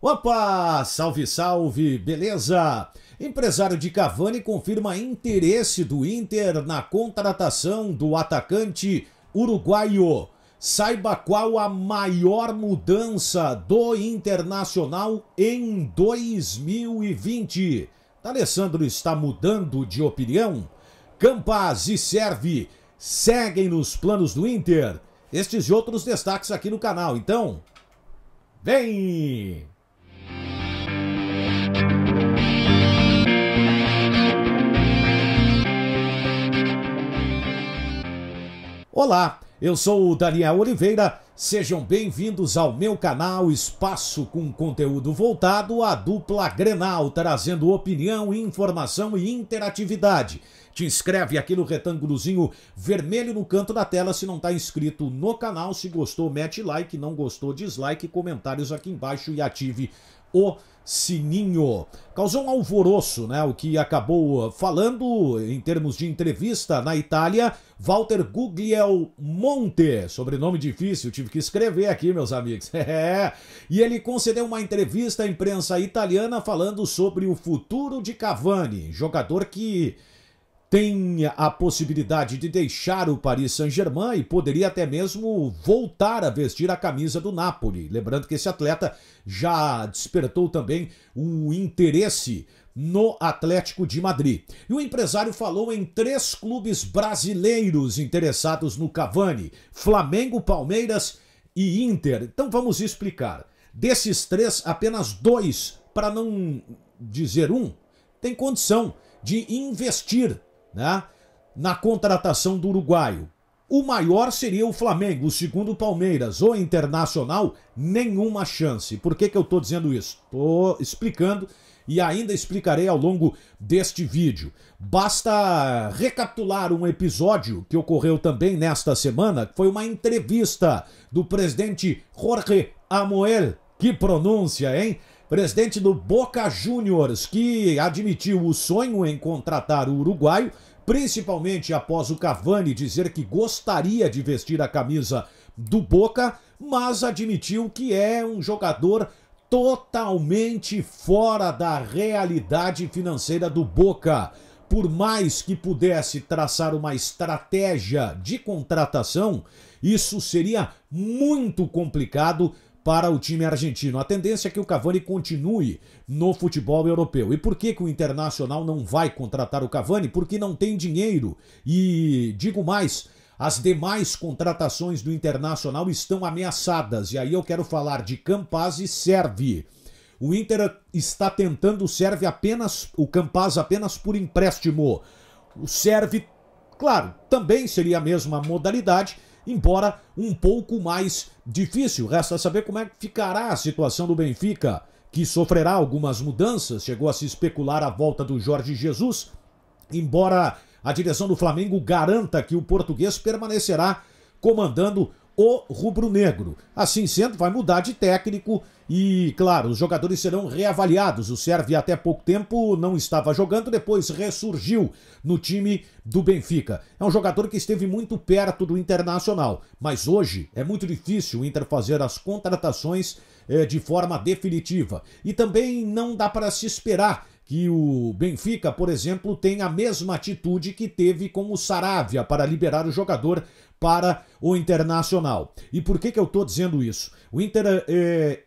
Opa! Salve, salve! Beleza? Empresário de Cavani confirma interesse do Inter na contratação do atacante uruguaio. Saiba qual a maior mudança do Internacional em 2020. D'Alessandro está mudando de opinião? Campas e Servi seguem nos planos do Inter? Estes e outros destaques aqui no canal. Então, vem! Olá, eu sou o Daniel Oliveira, sejam bem-vindos ao meu canal Espaço com conteúdo voltado à dupla Grenal, trazendo opinião, informação e interatividade. Te inscreve aqui no retângulozinho vermelho no canto da tela se não está inscrito no canal. Se gostou, mete like, não gostou, dislike, comentários aqui embaixo e ative o sininho. Causou um alvoroço, né? O que acabou falando em termos de entrevista na Itália, Walter Guglielmonte, sobrenome difícil, tive que escrever aqui, meus amigos. E ele concedeu uma entrevista à imprensa italiana falando sobre o futuro de Cavani, jogador que tem a possibilidade de deixar o Paris Saint-Germain e poderia até mesmo voltar a vestir a camisa do Napoli. Lembrando que esse atleta já despertou também o interesse no Atlético de Madrid. E o empresário falou em 3 clubes brasileiros interessados no Cavani: Flamengo, Palmeiras e Inter. Então vamos explicar. Desses 3, apenas 2, para não dizer 1, tem condição de investir, né, na contratação do uruguaio. O maior seria o Flamengo, o segundo o Palmeiras. O Internacional, nenhuma chance. Por que eu estou dizendo isso? Estou explicando e ainda explicarei ao longo deste vídeo. Basta recapitular um episódio que ocorreu também nesta semana, que foi uma entrevista do presidente Jorge Amoel. Que pronúncia, hein? Presidente do Boca Juniors, que admitiu o sonho em contratar o uruguaio, principalmente após o Cavani dizer que gostaria de vestir a camisa do Boca, mas admitiu que é um jogador totalmente fora da realidade financeira do Boca. Por mais que pudesse traçar uma estratégia de contratação, isso seria muito complicado para o time argentino. A tendência é que o Cavani continue no futebol europeu. E por que o Internacional não vai contratar o Cavani? Porque não tem dinheiro. E digo mais, as demais contratações do Internacional estão ameaçadas. E aí eu quero falar de Campas e Servi. O Inter está tentando o Campas apenas por empréstimo. O Servi, claro, também seria a mesma modalidade, embora um pouco mais difícil. Resta saber como é que ficará a situação do Benfica, que sofrerá algumas mudanças. Chegou a se especular a volta do Jorge Jesus, embora a direção do Flamengo garanta que o português permanecerá comandando o rubro-negro. Assim sendo, vai mudar de técnico e, claro, os jogadores serão reavaliados. O Servi até pouco tempo não estava jogando, depois ressurgiu no time do Benfica. É um jogador que esteve muito perto do Internacional, mas hoje é muito difícil o Inter fazer as contratações de forma definitiva. E também não dá para se esperar que o Benfica, por exemplo, tenha a mesma atitude que teve com o Saravia para liberar o jogador para o Internacional. E por que eu estou dizendo isso? O Inter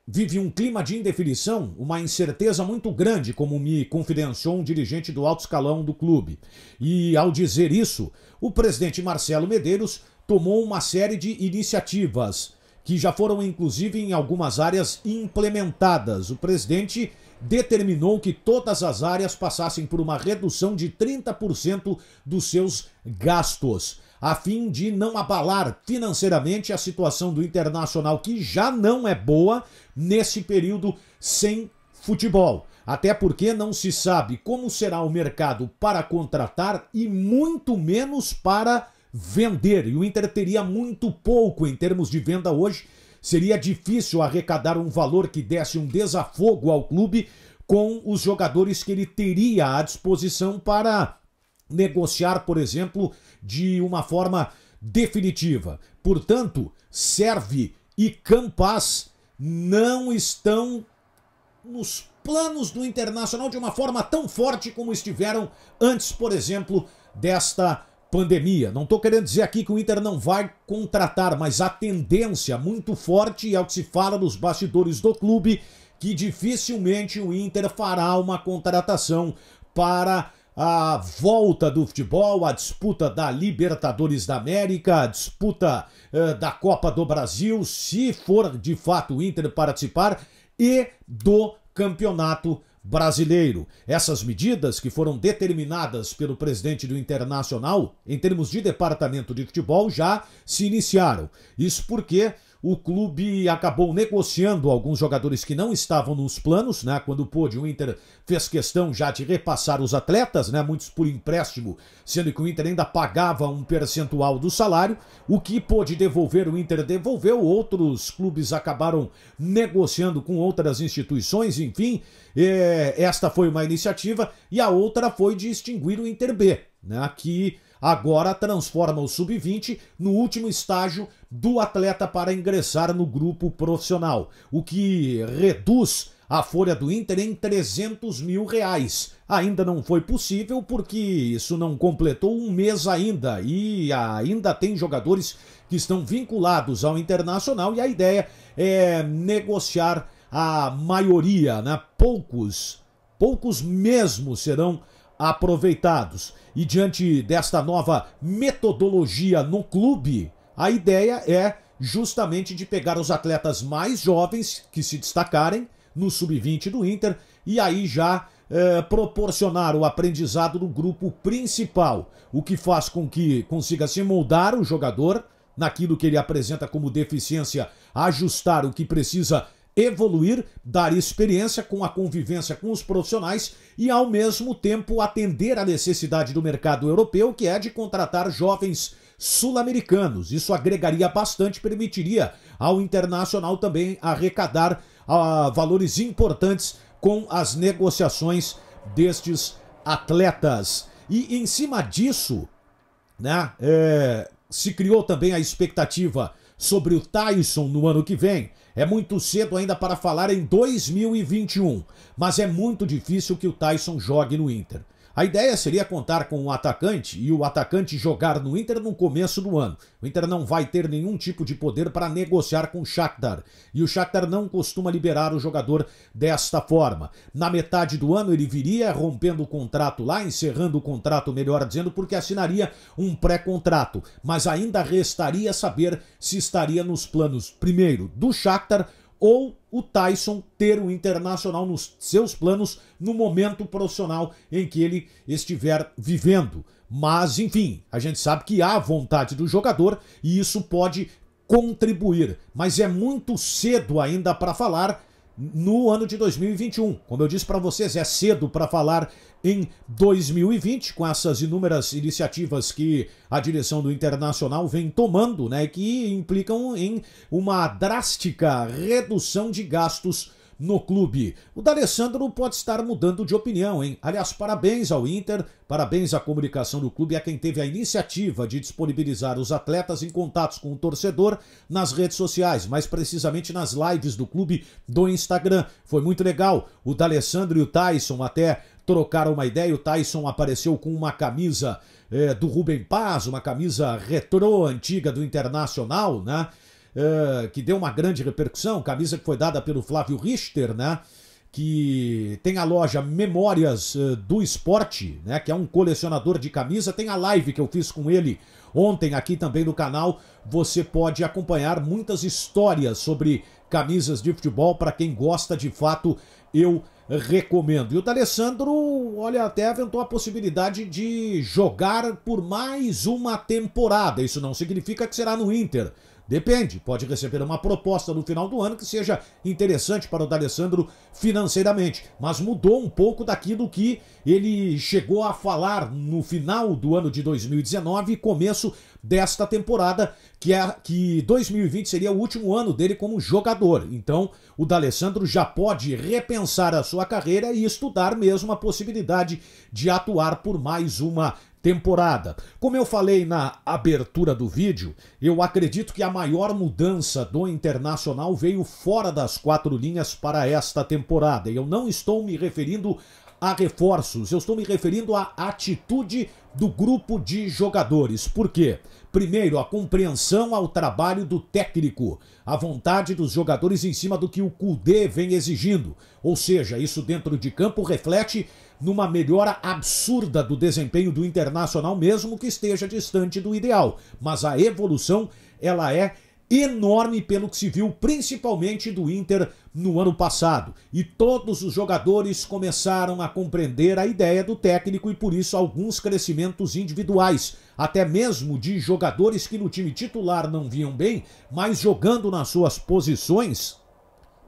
vive um clima de indefinição, uma incerteza muito grande, como me confidenciou um dirigente do alto escalão do clube. E ao dizer isso, o presidente Marcelo Medeiros tomou uma série de iniciativas que já foram, inclusive, em algumas áreas implementadas. O presidente determinou que todas as áreas passassem por uma redução de 30% dos seus gastos, a fim de não abalar financeiramente a situação do Internacional, que já não é boa nesse período sem futebol. Até porque não se sabe como será o mercado para contratar e muito menos para vender. E o Inter teria muito pouco em termos de venda hoje. Seria difícil arrecadar um valor que desse um desafogo ao clube com os jogadores que ele teria à disposição para negociar, por exemplo, de uma forma definitiva. Portanto, Servi e Campas não estão nos planos do Internacional de uma forma tão forte como estiveram antes, por exemplo, desta pandemia. Não estou querendo dizer aqui que o Inter não vai contratar, mas a tendência muito forte é o que se fala nos bastidores do clube, que dificilmente o Inter fará uma contratação para a volta do futebol, a disputa da Libertadores da América, a disputa da Copa do Brasil, se for de fato o Inter participar, e do Campeonato Brasileiro. Essas medidas que foram determinadas pelo presidente do Internacional, em termos de departamento de futebol, já se iniciaram. Isso porque o clube acabou negociando alguns jogadores que não estavam nos planos, né? Quando pôde, o Inter fez questão já de repassar os atletas, né? Muitos por empréstimo, sendo que o Inter ainda pagava um percentual do salário. O que pôde devolver, o Inter devolveu. Outros clubes acabaram negociando com outras instituições, enfim. Esta foi uma iniciativa e a outra foi de extinguir o Inter B, né? Que agora transforma o Sub-20 no último estágio do atleta para ingressar no grupo profissional, o que reduz a folha do Inter em R$300 mil. Ainda não foi possível porque isso não completou um mês ainda e ainda tem jogadores que estão vinculados ao Internacional e a ideia é negociar a maioria, né? Poucos mesmo serão aproveitados. E diante desta nova metodologia no clube, a ideia é justamente de pegar os atletas mais jovens que se destacarem no Sub-20 do Inter e aí já proporcionar o aprendizado no grupo principal, o que faz com que consiga se moldar o jogador naquilo que ele apresenta como deficiência, ajustar o que precisa evoluir, dar experiência com a convivência com os profissionais e, ao mesmo tempo, atender à necessidade do mercado europeu, que é de contratar jovens sul-americanos. Isso agregaria bastante, permitiria ao Internacional também arrecadar valores importantes com as negociações destes atletas. E, em cima disso, né, se criou também a expectativa sobre o Taison no ano que vem. É muito cedo ainda para falar em 2021, mas é muito difícil que o Taison jogue no Inter. A ideia seria contar com um atacante e o atacante jogar no Inter no começo do ano. O Inter não vai ter nenhum tipo de poder para negociar com o Shakhtar. E o Shakhtar não costuma liberar o jogador desta forma. Na metade do ano ele viria rompendo o contrato lá, encerrando o contrato, melhor dizendo, porque assinaria um pré-contrato. Mas ainda restaria saber se estaria nos planos, primeiro, do Shakhtar ou o Taison ter o Internacional nos seus planos no momento profissional em que ele estiver vivendo. Mas, enfim, a gente sabe que há vontade do jogador e isso pode contribuir. Mas é muito cedo ainda para falar no ano de 2021. Como eu disse para vocês, é cedo para falar em 2020, com essas inúmeras iniciativas que a direção do Internacional vem tomando, né, que implicam em uma drástica redução de gastos no clube. O D'Alessandro pode estar mudando de opinião, hein? Aliás, parabéns ao Inter, parabéns à comunicação do clube, a quem teve a iniciativa de disponibilizar os atletas em contatos com o torcedor nas redes sociais, mais precisamente nas lives do clube do Instagram. Foi muito legal. O D'Alessandro e o Taison até trocaram uma ideia. O Taison apareceu com uma camisa do Rubem Paz, uma camisa retrô antiga do Internacional, né? Que deu uma grande repercussão, camisa que foi dada pelo Flávio Richter, né? Que tem a loja Memórias do Esporte, né? Que é um colecionador de camisa. Tem a live que eu fiz com ele ontem aqui também no canal. Você pode acompanhar muitas histórias sobre camisas de futebol. Para quem gosta de fato, eu recomendo. E o D'Alessandro, olha, até aventou a possibilidade de jogar por mais uma temporada. Isso não significa que será no Inter. Depende, pode receber uma proposta no final do ano que seja interessante para o D'Alessandro financeiramente, mas mudou um pouco daquilo que ele chegou a falar no final do ano de 2019 e começo desta temporada, que 2020 seria o último ano dele como jogador. Então, o D'Alessandro já pode repensar a sua carreira e estudar mesmo a possibilidade de atuar por mais uma temporada. Como eu falei na abertura do vídeo, eu acredito que a maior mudança do Internacional veio fora das quatro linhas para esta temporada. Eu não estou me referindo a reforços, eu estou me referindo à atitude do grupo de jogadores. Por quê? Primeiro, a compreensão ao trabalho do técnico, a vontade dos jogadores em cima do que o Kudê vem exigindo. Ou seja, isso dentro de campo reflete numa melhora absurda do desempenho do Internacional, mesmo que esteja distante do ideal. Mas a evolução, ela é enorme pelo que se viu, principalmente do Inter no ano passado. E todos os jogadores começaram a compreender a ideia do técnico e por isso alguns crescimentos individuais, até mesmo de jogadores que no time titular não vinham bem, mas jogando nas suas posições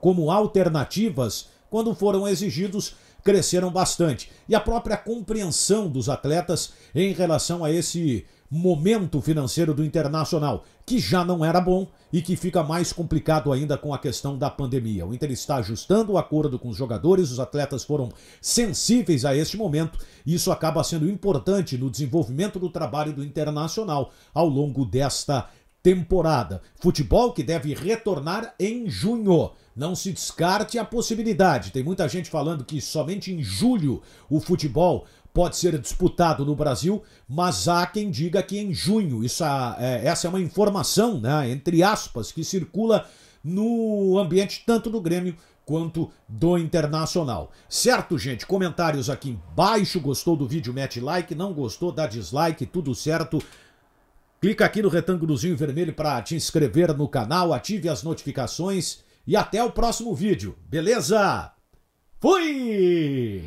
como alternativas, quando foram exigidos, cresceram bastante. E a própria compreensão dos atletas em relação a esse momento financeiro do Internacional, que já não era bom e que fica mais complicado ainda com a questão da pandemia. O Inter está ajustando o acordo com os jogadores, os atletas foram sensíveis a este momento e isso acaba sendo importante no desenvolvimento do trabalho do Internacional ao longo desta temporada. Futebol que deve retornar em junho. Não se descarte a possibilidade. Tem muita gente falando que somente em julho o futebol pode ser disputado no Brasil, mas há quem diga que em junho. Essa é uma informação, né, entre aspas, que circula no ambiente tanto do Grêmio quanto do Internacional. Certo, gente? Comentários aqui embaixo. Gostou do vídeo? Mete like. Não gostou? Dá dislike. Tudo certo. Clica aqui no retângulozinho vermelho para te inscrever no canal. Ative as notificações. E até o próximo vídeo. Beleza? Fui!